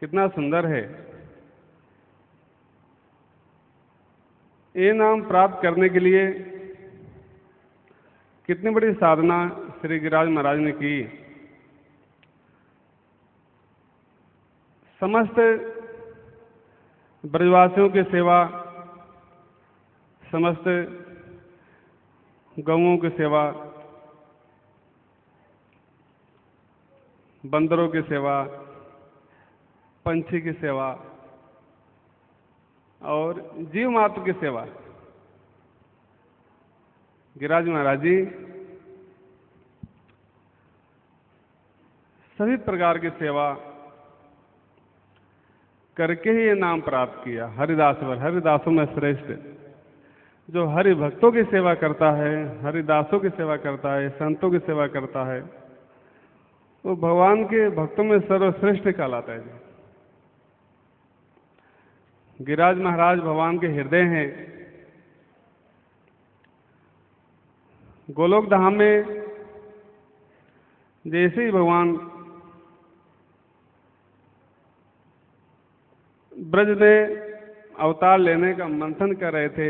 कितना सुंदर है। ये नाम प्राप्त करने के लिए कितनी बड़ी साधना श्री गिरिराज महाराज ने की। समस्त ब्रजवासियों की सेवा, समस्त गौओं की सेवा, बंदरों की सेवा, पंछी की सेवा और जीव मात्र की सेवा। गिरिराज महाराज जी सभी प्रकार की सेवा करके ही ये नाम प्राप्त किया। हरिदासवर, हरिदासों में श्रेष्ठ, जो हरि भक्तों की सेवा करता है, हरिदासों की सेवा करता है, संतों की सेवा करता है, वो भगवान के भक्तों में सर्वश्रेष्ठ कहलाता है जी। गिरिराज महाराज भगवान के हृदय हैं। गोलोक धाम में जैसे ही भगवान ब्रज में अवतार लेने का मंथन कर रहे थे,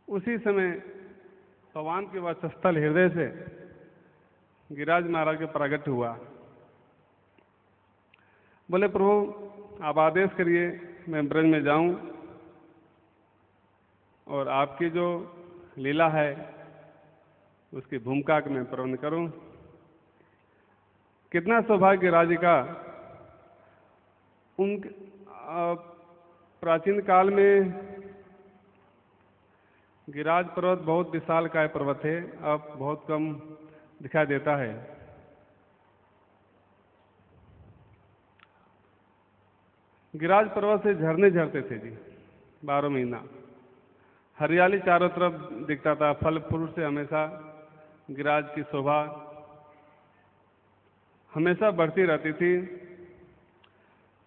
उसी समय भगवान के वक्षस्थल हृदय से गिरिराज महाराज के प्रकट हुआ। बोले प्रभु आप आदेश करिए, मैं ब्रज में जाऊं और आपकी जो लीला है उसकी भूमिका को मैं पूर्ण करूं। कितना सौभाग्य गिरिराज जी का। उन प्राचीन काल में गिरिराज पर्वत बहुत विशालकाय पर्वत है, अब बहुत कम दिखाई देता है। गिरिराज पर्वत से झरने झरते थे जी 12 महीना। हरियाली चारों तरफ दिखता था, फल फूल से हमेशा गिरिराज की शोभा हमेशा बढ़ती रहती थी।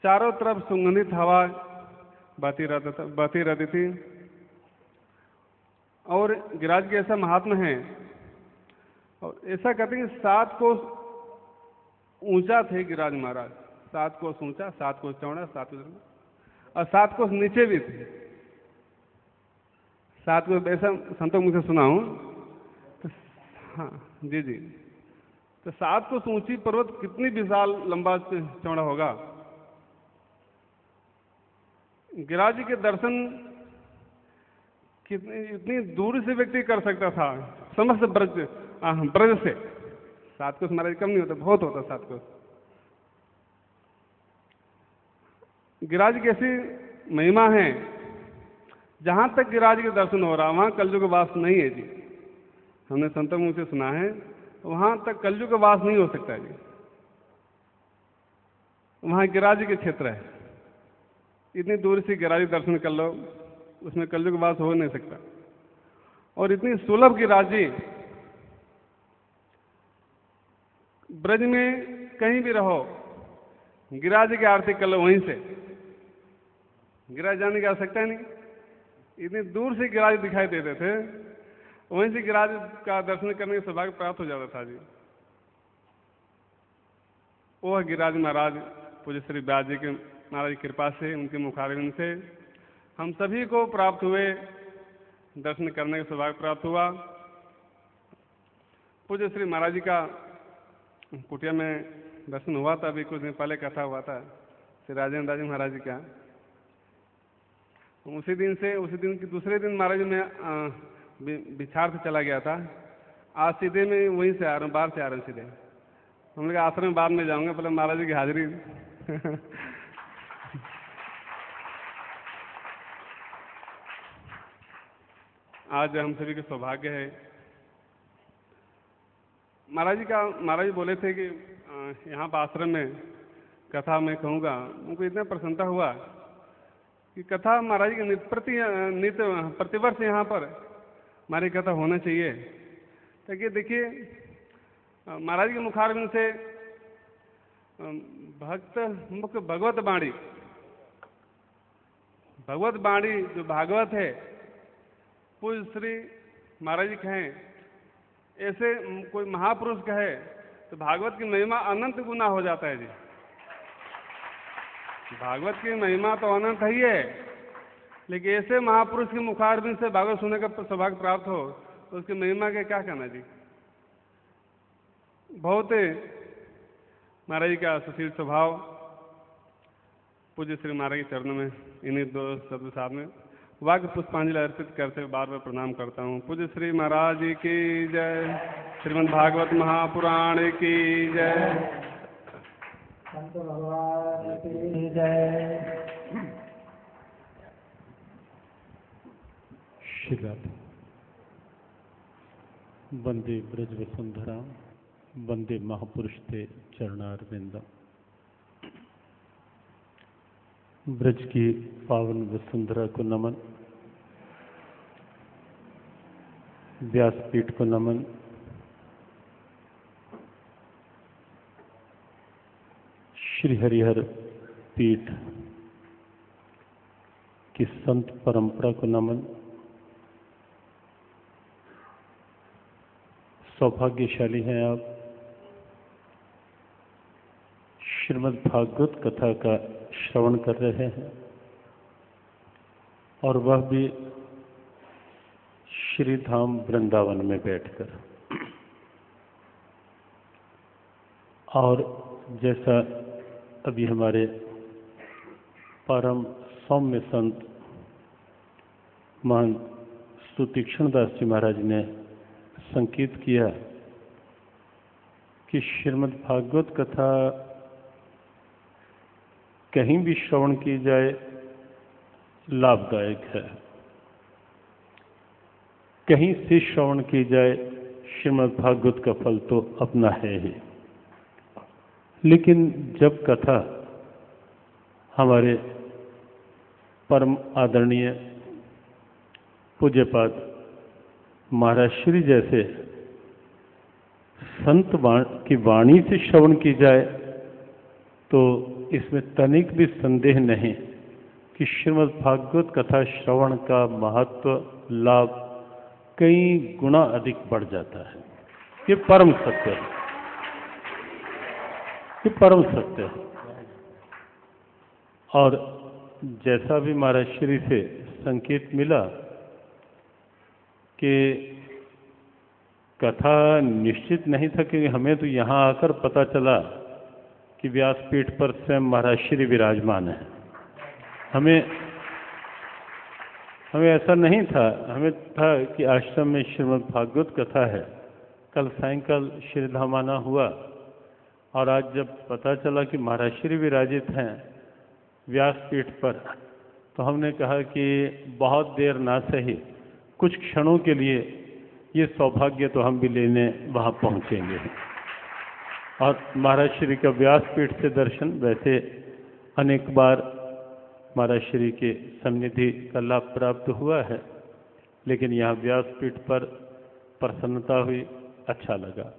चारों तरफ सुगंधित हवा बहती रहती थी। और गिरिराज के ऐसा महात्मा है, और ऐसा कहते हैं कि 7 कोस ऊंचा थे गिरिराज महाराज। 7 कोस ऊंचा, 7 कोस चौड़ा, 7 कोस और 7 कोस नीचे भी थे। 7 कोस ऐसा संतों मुझे सुना हूं तो, हाँ जी जी, तो 7 कोस ऊंची पर्वत कितनी विशाल लंबा चौड़ा होगा। गिरिराज जी के दर्शन कितनी इतनी दूर से व्यक्ति कर सकता था, समस्त ब्रज से। 7 कोस महाराज कम नहीं होता, बहुत होता 7 कोस। गिरिराज की ऐसी महिमा है, जहां तक गिरिराज के दर्शन हो रहा वहां कलयुग वास नहीं है जी। हमने संतों मुंह से सुना है, वहां तक कलयुग वास नहीं हो सकता जी। वहां गिरिराज के क्षेत्र है, इतनी दूर से गिरिराज दर्शन कर लो, उसमें कलयुग वास हो नहीं सकता। और इतनी सुलभ गिरिराज जी, ब्रज में कहीं भी रहो गिरिराज की आरती कर लो वहीं से, गिरिराज जाने की आवश्यकता नहीं। इतनी दूर से गिरिराज दिखाई देते थे, वहीं से गिरिराज का दर्शन करने का सौभाग्य प्राप्त हो जाता था जी। वो गिरिराज महाराज पूज्य श्री व्यास जी के महाराज की कृपा से, उनके मुखारविंद से हम सभी को प्राप्त हुए, दर्शन करने का सौभाग्य प्राप्त हुआ। पूज्य श्री महाराज जी का कुटिया में दर्शन हुआ था, अभी कुछ दिन पहले कथा हुआ था श्री राजेंद्र जी महाराज जी का। उसी दिन के दूसरे दिन महाराज में बिछाड़ से चला गया था। आज सीधे में वहीं से आ रहा हूँ, बाहर से आ रहा हूँ सीधे। हम लोग आश्रम में बाद में जाऊंगे, पहले महाराज जी की हाजिरी आज हम सभी के सौभाग्य है। महाराज जी बोले थे कि यहाँ पर आश्रम में कथा मैं कहूँगा। उनको इतना प्रसन्नता हुआ कि कथा महाराज जी के प्रतिवर्ष यहाँ पर हमारी कथा होना चाहिए, ताकि देखिए महाराज के मुखारविंद से भगवत वाणी जो भागवत है, पूज्य श्री महाराज जी कहें, ऐसे कोई महापुरुष कहे तो भागवत की महिमा अनंत गुना हो जाता है जी। भागवत की महिमा तो अनंत ही है, लेकिन ऐसे महापुरुष की मुखारबिंद से भागवत सुनने का सौभाग्य प्राप्त हो तो उसकी महिमा के क्या कहना जी। बहुत महाराज जी का सुशील स्वभाव। पूज्य श्री महाराज के चरणों में इन्हीं दो शब्द साथ में वाक्य पुष्पांजलि अर्पित करते हुए बार बार प्रणाम करता हूँ। पूज्य श्री महाराज जी की जय। श्रीमद् भागवत महापुराण की जय। संत भगवान की जय। श्रीराधे। वंदे ब्रज वसुंधरा, वंदे महापुरुष ते चरणारविंदम। ब्रज की पावन वसुंधरा को नमन, व्यासपीठ को नमन, श्री हरिहर पीठ की संत परंपरा को नमन। सौभाग्यशाली हैं आप, श्रीमद् भागवत कथा का श्रवण कर रहे हैं और वह भी श्री धाम वृंदावन में बैठकर। और जैसा अभी हमारे परम सौम्य संत महंत सुतीक्ष्ण दास जी महाराज ने संकेत किया कि श्रीमद् भागवत कथा कहीं भी श्रवण की जाए लाभदायक है, कहीं से श्रवण की जाए श्रीमद् भागवत का फल तो अपना है ही। लेकिन जब कथा हमारे परम आदरणीय पूज्यपाद महाराज श्री जैसे संत की वाणी से श्रवण की जाए तो इसमें तनिक भी संदेह नहीं कि श्रीमद् भागवत कथा श्रवण का महत्व लाभ कई गुना अधिक बढ़ जाता है। ये परम सत्य है, ये परम सत्य है। और जैसा भी महाराज श्री से संकेत मिला कि कथा निश्चित नहीं था, कि हमें तो यहाँ आकर पता चला कि व्यासपीठ पर स्वयं महाराज श्री विराजमान है। हमें ऐसा नहीं था, हमें था कि आश्रम में श्रीमद् भागवत कथा है। कल सायंकाल श्रीधाम आना हुआ और आज जब पता चला कि महाराज श्री विराजित हैं व्यासपीठ पर, तो हमने कहा कि बहुत देर ना सही, कुछ क्षणों के लिए ये सौभाग्य तो हम भी लेने वहाँ पहुँचेंगे। और महाराज श्री का व्यासपीठ से दर्शन वैसे अनेक बार महाराज श्री के सन्निधि का लाभ प्राप्त हुआ है, लेकिन यहाँ व्यासपीठ पर प्रसन्नता हुई, अच्छा लगा।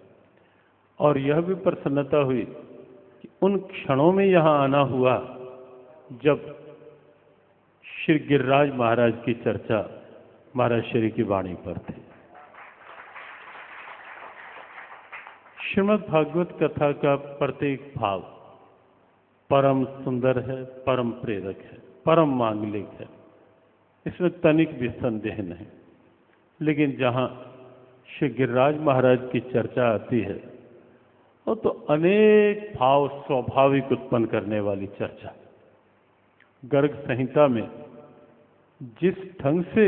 और यह भी प्रसन्नता हुई कि उन क्षणों में यहाँ आना हुआ जब श्री गिरिराज महाराज की चर्चा महाराज श्री की वाणी पर थी। श्रीमद् भागवत कथा का प्रत्येक भाव परम सुंदर है, परम प्रेरक है, परम मांगलिक है, इसमें तनिक भी संदेह नहीं। लेकिन जहाँ श्री गिरिराज महाराज की चर्चा आती है वो तो अनेक भाव स्वाभाविक उत्पन्न करने वाली चर्चा। गर्ग संहिता में जिस ढंग से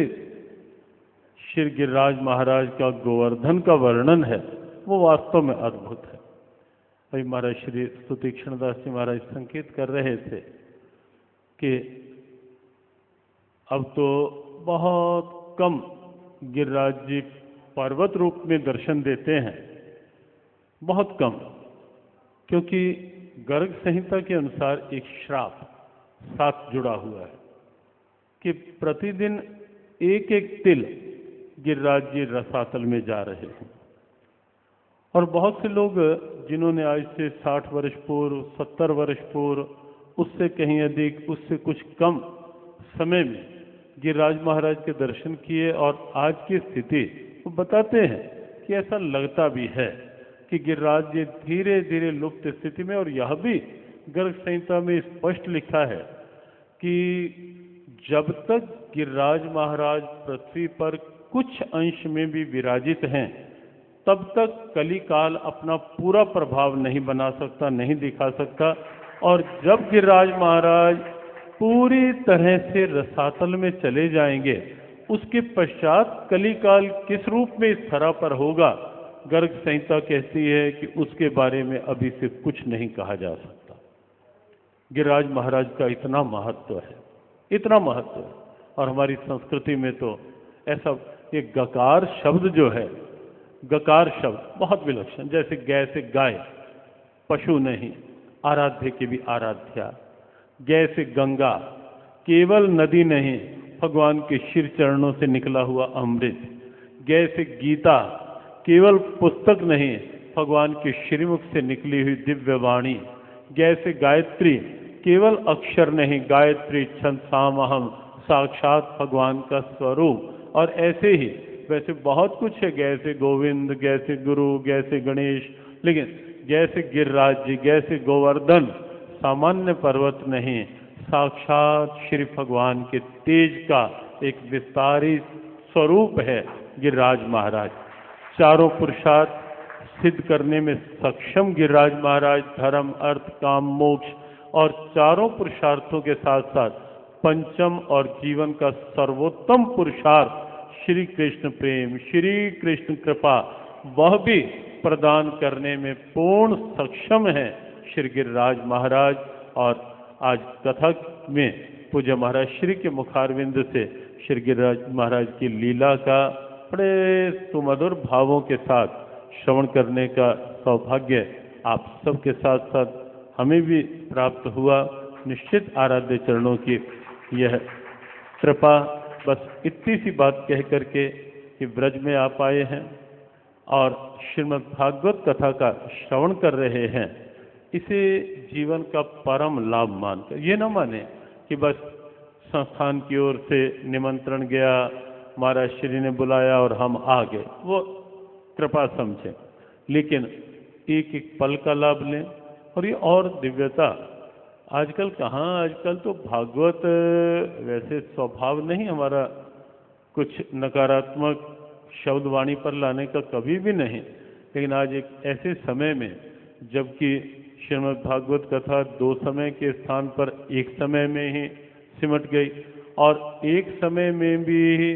श्री गिरिराज महाराज का गोवर्धन का वर्णन है वो वास्तव में अद्भुत है। अभी महाराज श्री सुतीक्ष्ण दास जी महाराज संकेत कर रहे थे कि अब तो बहुत कम गिरिराज जी पर्वत रूप में दर्शन देते हैं, बहुत कम, क्योंकि गर्ग संहिता के अनुसार एक श्राप साथ जुड़ा हुआ है कि प्रतिदिन एक एक तिल गिरिराज जी रसातल में जा रहे हैं। और बहुत से लोग जिन्होंने आज से 60 वर्ष पूर्व, 70 वर्ष पूर्व, उससे कहीं अधिक, उससे कुछ कम समय में गिरिराज महाराज के दर्शन किए और आज की स्थिति वो बताते हैं कि ऐसा लगता भी है कि गिरिराज जी धीरे धीरे लुप्त स्थिति में, और यह भी गर्ग संहिता में स्पष्ट लिखा है कि जब तक गिरिराज महाराज पृथ्वी पर कुछ अंश में भी विराजित हैं, तब तक कली काल अपना पूरा प्रभाव नहीं बना सकता, नहीं दिखा सकता। और जब गिरिराज महाराज पूरी तरह से रसातल में चले जाएंगे, उसके पश्चात कली काल किस रूप में इस धरा पर होगा, गर्ग संहिता कहती है कि उसके बारे में अभी से कुछ नहीं कहा जा सकता। गिरिराज महाराज का इतना महत्व है, इतना महत्व है। और हमारी संस्कृति में तो ऐसा ये गकार शब्द जो है, गकार शब्द बहुत विलक्षण, जैसे गै से गाय, पशु नहीं, आराध्य की भी आराध्या। गै से गंगा, केवल नदी नहीं, भगवान के शिर चरणों से निकला हुआ अमृत। गै से गीता, केवल पुस्तक नहीं, भगवान के श्रीमुख से निकली हुई दिव्य वाणी। गै से गायत्री, केवल अक्षर नहीं, गायत्री छंद सामहम, साक्षात भगवान का स्वरूप। और ऐसे ही वैसे बहुत कुछ है, गै से गोविंद, गै से गुरु, गै से गणेश, लेकिन गै से गिरिराज जी, गै से गोवर्धन सामान्य पर्वत नहीं, साक्षात श्री भगवान के तेज का एक विस्तारित स्वरूप है गिरिराज महाराज। चारों पुरुषार्थ सिद्ध करने में सक्षम गिरिराज महाराज, धर्म, अर्थ, काम, मोक्ष और चारों पुरुषार्थों के साथ साथ पंचम और जीवन का सर्वोत्तम पुरुषार्थ श्री कृष्ण प्रेम, श्री कृष्ण कृपा, वह भी प्रदान करने में पूर्ण सक्षम है श्री गिरिराज महाराज। और आज कथा में पूज्य महाराज श्री के मुखारविंद से श्री गिरिराज महाराज की लीला का बड़े सुमधुर भावों के साथ श्रवण करने का सौभाग्य आप सबके साथ साथ हमें भी प्राप्त हुआ। निश्चित आराध्य चरणों की यह कृपा। बस इतनी सी बात कह करके कि ब्रज में आप आए हैं और श्रीमद् भागवत कथा का श्रवण कर रहे हैं, इसे जीवन का परम लाभ मानकर, ये न माने कि बस संस्थान की ओर से निमंत्रण गया, महाराज श्री ने बुलाया और हम आ गए, वो कृपा समझें, लेकिन एक एक पल का लाभ लें। और ये और दिव्यता आजकल कहाँ, आजकल तो भागवत वैसे स्वभाव नहीं हमारा कुछ नकारात्मक शब्द वाणी पर लाने का कभी भी नहीं, लेकिन आज एक ऐसे समय में जबकि श्रीमद् भागवत कथा दो समय के स्थान पर एक समय में ही सिमट गई, और एक समय में भी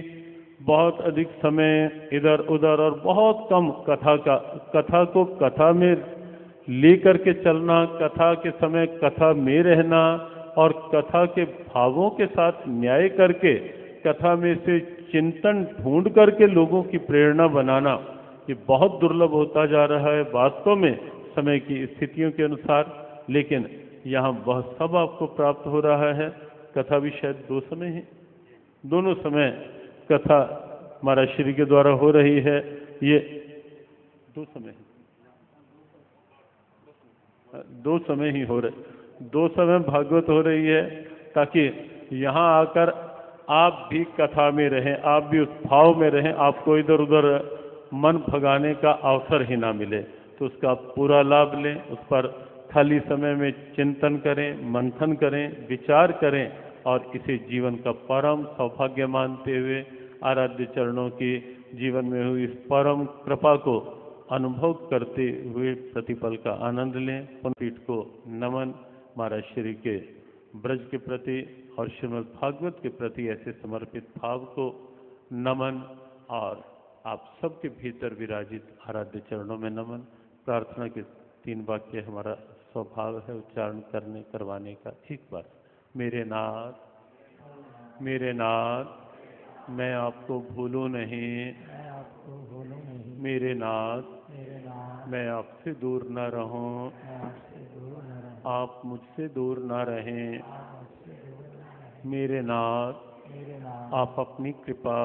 बहुत अधिक समय इधर उधर और बहुत कम कथा को कथा में लेकर के चलना, कथा के समय कथा में रहना और कथा के भावों के साथ न्याय करके कथा में से चिंतन ढूंढ करके लोगों की प्रेरणा बनाना, ये बहुत दुर्लभ होता जा रहा है वास्तव में समय की स्थितियों के अनुसार। लेकिन यहाँ वह सब आपको प्राप्त हो रहा है। कथा भी शायद दो समय है, दोनों समय कथा महाराज श्री के द्वारा हो रही है। ये दो समय है, दो समय ही हो रहे, दो समय भागवत हो रही है, ताकि यहाँ आकर आप भी कथा में रहें, आप भी उस भाव में रहें, आपको इधर उधर मन भगाने का अवसर ही ना मिले। तो उसका पूरा लाभ लें, उस पर खाली समय में चिंतन करें, मंथन करें, विचार करें और इसे जीवन का परम सौभाग्य मानते हुए आराध्य चरणों की जीवन में हुई इस परम कृपा को अनुभव करते हुए प्रतिपल का आनंद लें। पीठ को नमन। महाराज श्री के ब्रज के प्रति और श्रीमद् भागवत के प्रति ऐसे समर्पित भाव को नमन, और आप सबके भीतर विराजित आराध्य चरणों में नमन। प्रार्थना के 3 वाक्य हमारा स्वभाव है उच्चारण करवाने का। एक बार, मेरे नाथ, मेरे नाथ, मैं आपको भूलूं नहीं, मेरे नाथ, मैं आपसे दूर न रहूं, आप मुझसे दूर न रहें। मेरे नाथ, आप अपनी कृपा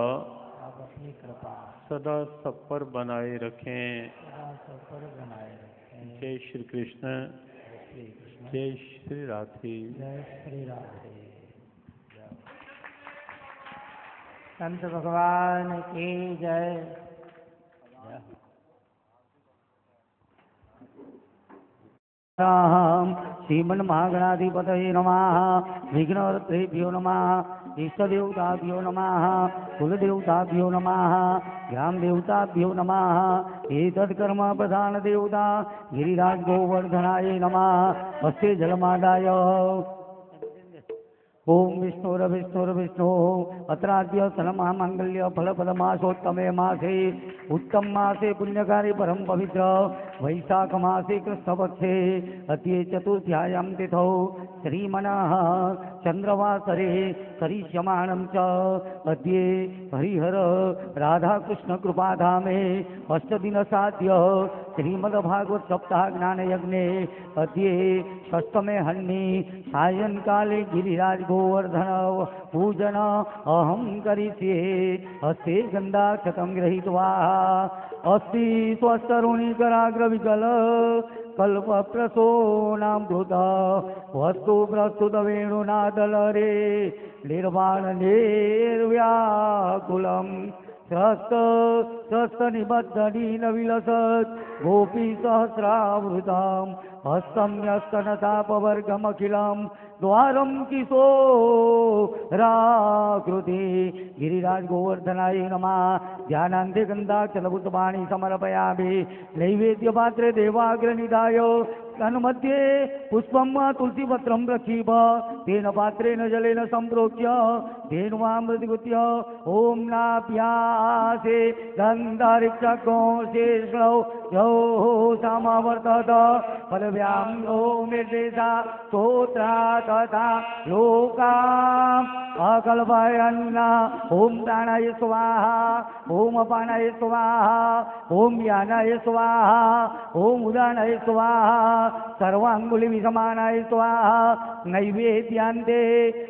सदा सब पर बनाए रखें। जय श्री कृष्ण, जय श्री राधे। संत भगवान की जय। राम श्रीमन्महागणाधिपतये नमः। विघ्नहर्त्रेभ्यो नमः। इष्टदेवताभ्यो नमः। कुलदेवताभ्यो नमः। ग्रामदेवताभ्यो नमः। एतत्कर्म प्रधानदेवता गिरिराज गोवर्धनाय नमः। हस्ते जलमादाय ओम विष्णुर्विष्णुर्विष्णु अत्राद्य सनमहामांगल्य फलपदमासोत्तमे मासे उत्तम मासे पुण्यकारी परम पवित्र वैशाख मासे कृष्णपक्षे अद्य चतुर्थ्यायां तिथौ श्रीमनः चंद्रवासरे करिष्यमाणं च अद्य हरिहर राधाकृष्ण कृपाधामे अष्टदिनसाद्य श्रीमद्भागवत सप्ताह ज्ञान यज्ञे अद्य षष्ठमे हन्नि सायंकाले गिरिराज गोवर्धन पूजन अहम करिष्ये। हस्ते गंधाक्षतं गृहीत्वा अस्ति स्वस्तरुणिकराग्रविकल कल्पप्रसूनामृत वस्तु प्रस्तुत वेणुनादलरे निर्वाण निर्व्याकुलम् स्रस्तनिबद्धनीन विलसत् गोपी सहस्रावृताम् हस्तं न्यस्तनतापवर्गमखिलं द्वारं किशोराकृति। गिरिराज गोवर्धनाय नमः। ध्यानान्ते गन्धाक्षलभूतवाणी समर्पयामि। नैवेद्यपात्रे देवाग्रनिधाय तन्मध्ये पुष्पं तुलसीपत्रं रक्षीव तेन पात्रेण जलेन सम्प्रोक्ष्य धेनुवामृतिकृत्य ओम नाभ्यासे गन्धर्क्षकोशेष्णौ यो समावर्तत पदव्यां नो निर्देशा स्तोत्रा तथा लोकाम् अकल्पयन्। ओम प्राणाय स्वाहा ओम अपानाय स्वाहा ओम यानाय स्वाहा ओम उदानाय स्वाहा सर्वांगुली विसमानाय स्वाहा। नैवेद्यान्ते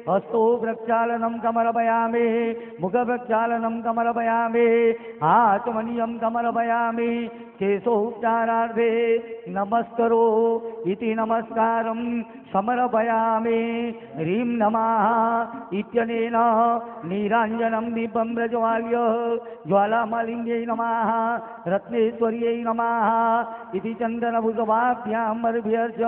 हस्तो प्रक्षालनं समर्पयामि मुख प्रक्षालनं समर्पयामि आचमनीयं समर्पयामि। केशोपचारार्थे नमस्करो इति नमस्कारं समर्पयामि। ह्रीं नमः इत्यनेन नीराञ्जनं दीपं प्रज्वाल्य ज्वालामालिन्यै नमः रत्नेश्वर्यै नमः इति चन्दनभुजवाभ्यां अर्भ्यर्च।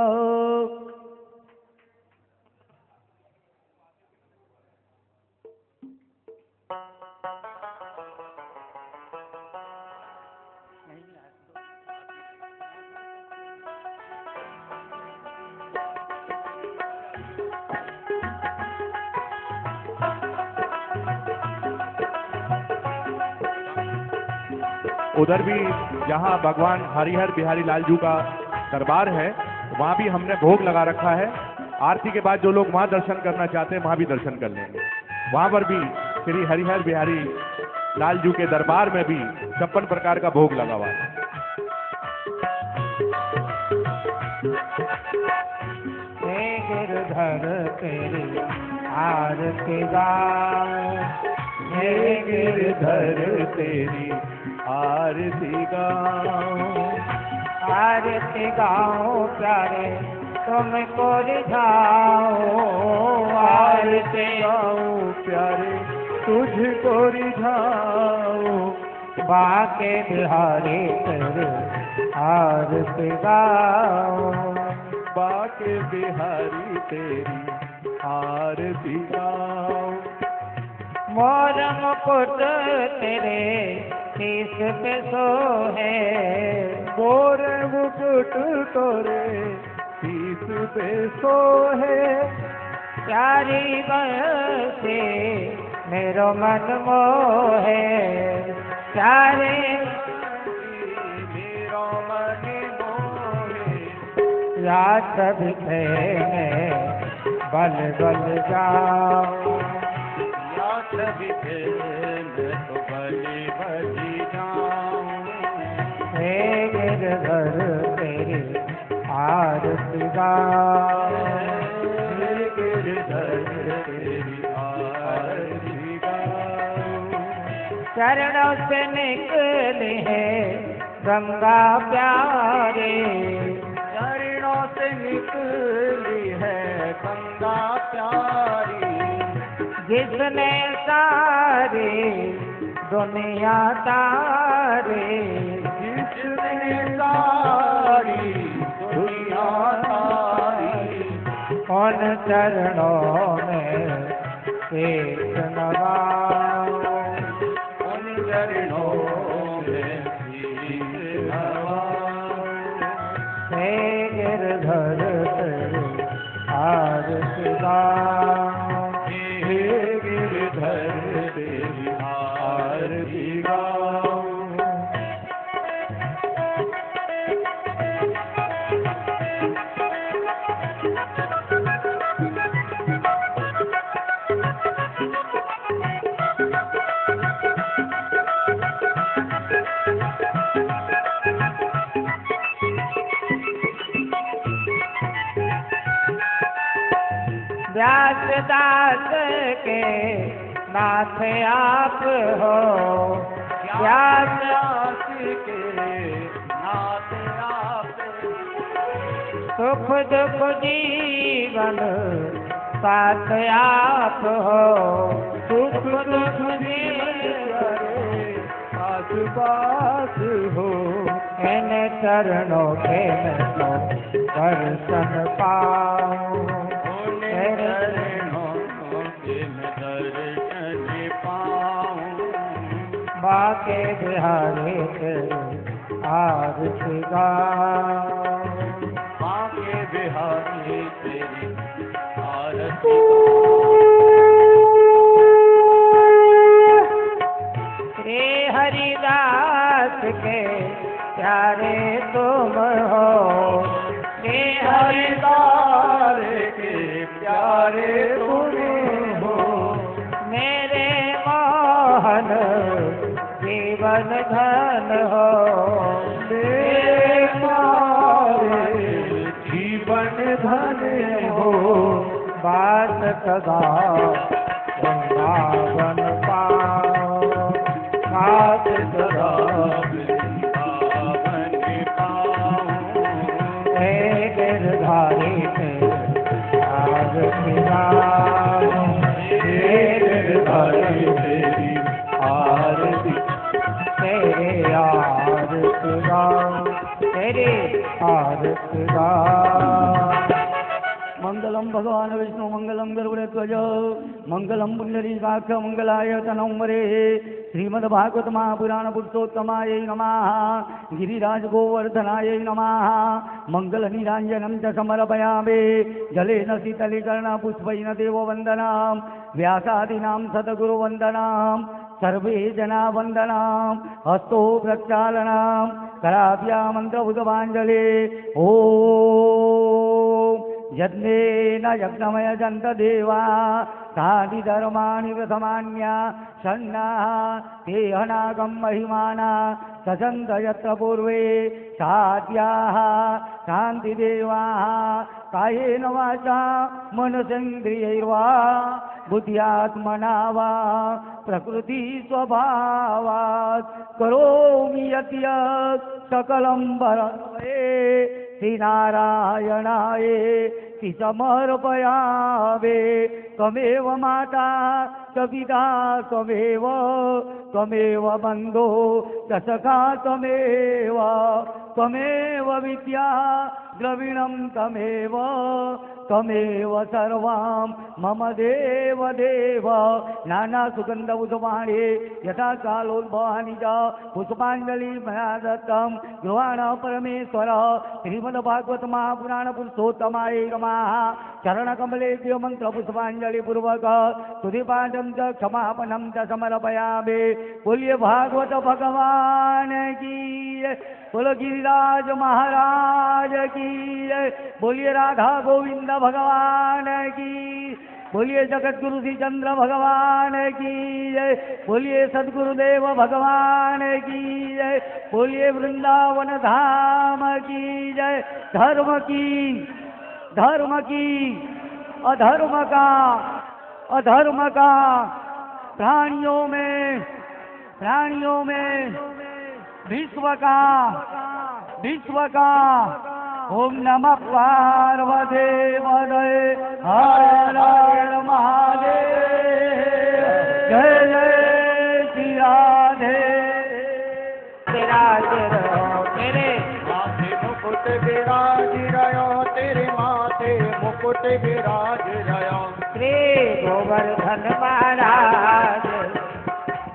उधर भी जहाँ भगवान हरिहर बिहारी लालजू का दरबार है वहाँ भी हमने भोग लगा रखा है। आरती के बाद जो लोग वहाँ दर्शन करना चाहते हैं वहाँ भी दर्शन कर लेंगे। वहाँ पर भी श्री हरिहर बिहारी लालजू के दरबार में भी 56 प्रकार का भोग लगा हुआ है। गिरधर तेरी आरती गाऊं हे गिरधर तेरी आरती गाऊं आरती गाऊं प्यारे तुमको रिझाऊं आरती गाऊं प्यारे तुझको रिझाऊं बाके बिहारी तेरे आरती गाऊं बाके बिहारी तेरी आरती गाऊं। मोर मुकुट तेरे शीश पे सोहे मोर मुकुट तोरे शीश पे सोहे प्यारी बरसे मेरो मन मोहे प्यारे मेरो मन मोहे या सभी में बल बल जाऊं या सभी में तो बली बली जाऊं। हे गिरधर तेरी आरती गाऊं हे गिरधर तेरी आरती गाऊं। चरणों से निकले हैं गंगा प्यारे चरणों से निकली है गंगा प्यारी जिसने सारे दुनिया तारे जिसने सारी दुनिया तारी उन चरणों में शीश नवाऊं, उन चरणों में शीश नवाऊं, हे गिरधर तेरी आरती गाऊं, हे गिरधर तेरी आरती गाऊं। व्यासदास के नाथ आप हो, व्यास के नाथ आप, सुख दुख जीवन साथ आप हो, सुख दुख जीवन पास पास हो, इन चरणों के मैं तो दर्शन पाऊं, तेरे चरणों के मैं दर्शन पाऊं, बाके बिहारी तेरी आरती गाऊं, बाके बिहारी तेरी आरती श्री हरिदास के प्यारे तुम हो, श्री हरिदास के प्यारे तुम हो, मेरे मोहन जीवन धन हो, मेरे मारे जीवन धन हो, बात सदा वृंदावन पाओ, बात सदा वृंदावन पाऊं, हे गिरधारी तेरी आरती गाऊं, हे गिरधारी तेरी आरती, तेरे आरती गाऊं, तेरे आरती गाऊं। मंगलम भगवान विष्णु मंगलम गरुड़ध्वज मंगलम पुंडरीकाक्ष मंगलाय तनों वरे श्रीमद्भागवत महापुराण पुरुषोत्तमाय नमः गिरिराज गोवर्धनाय नमः मंगल नीरांजनम च समर्पयामि जलेन शीतलीकरण पुष्पैन देववन्दनां व्यासादीनां सद्गुरुवन्दनां सर्वे जना वन्दनां हस्तो प्रक्षालनां कराभ्या मन्त्रभुतवाञ्जले ॐ यज्ञेन यज्ञमय जन्त देवा साधि धर्माणि प्रथमान्या षण्णाः ते हनागं महिमाना सजन्त यत्र पूर्वे साध्याः शान्तिदेवाः कायेन वाचा मनसेन्द्रियैर्वा बुद्ध्यात्मना वा प्रकृति स्वभावात् करोमि यत् यत् सकलं परस्मै श्रीनारायणाय समर्पयामि त्वमेव माता च पिता त्वमेव बन्धो च सखा त्वमेव विद्या द्रविणं त्वमेव सर्वां मम देव नाना सुगंध पुष्पाणि यथा कालोद्भवानि च पुष्पाञ्जलि मया दत्तं गृहाण परमेश्वर श्रीमद्भागवत महापुराण पुरुषोत्तमाय नमः चरणकमलेभ्यो मंत्र पुष्पाञ्जलि पूर्वक स्तुतिपाठं च क्षमापनं च समर्पयामि। बोलिए भागवत भगवान की, बोलो गिरिराज महाराज की, बोलिए राधा गोविंद भगवान की, बोलिए जगत गुरु श्री चंद्र भगवान की जय, बोलिए सदगुरुदेव भगवान की जय, बोलिए वृंदावन धाम की जय। धर्म की अधर्म का प्राणियों में विश्व का ओम नमः पार्वते वदे हर हर महादेव जय जय श्री राधे। तेरे माथे मुकुट विराज रहो, तेरे माथे मुकुट मुकुट विराज रहा श्री गोवर्धन महाराज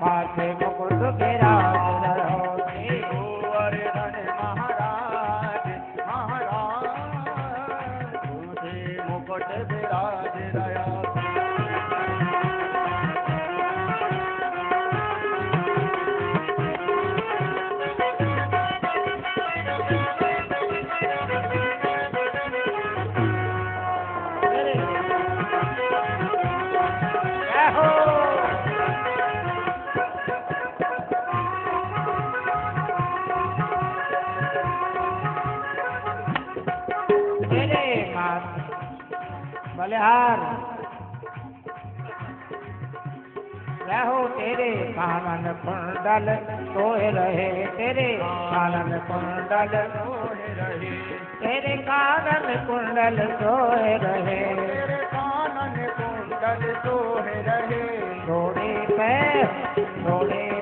माथे मुकुट विराज रहो श्री गोवर्धन महाराज महाराज तुझे मुकुट विराज रहा बलिहार रहो तेरे कानन कुंडल सोए रहे तेरे कानन कुंडल सोए रहे तेरे कानन कुंडल सोए रहे तेरे कानन कुंडल सोए रहे थोड़े पैर थोड़े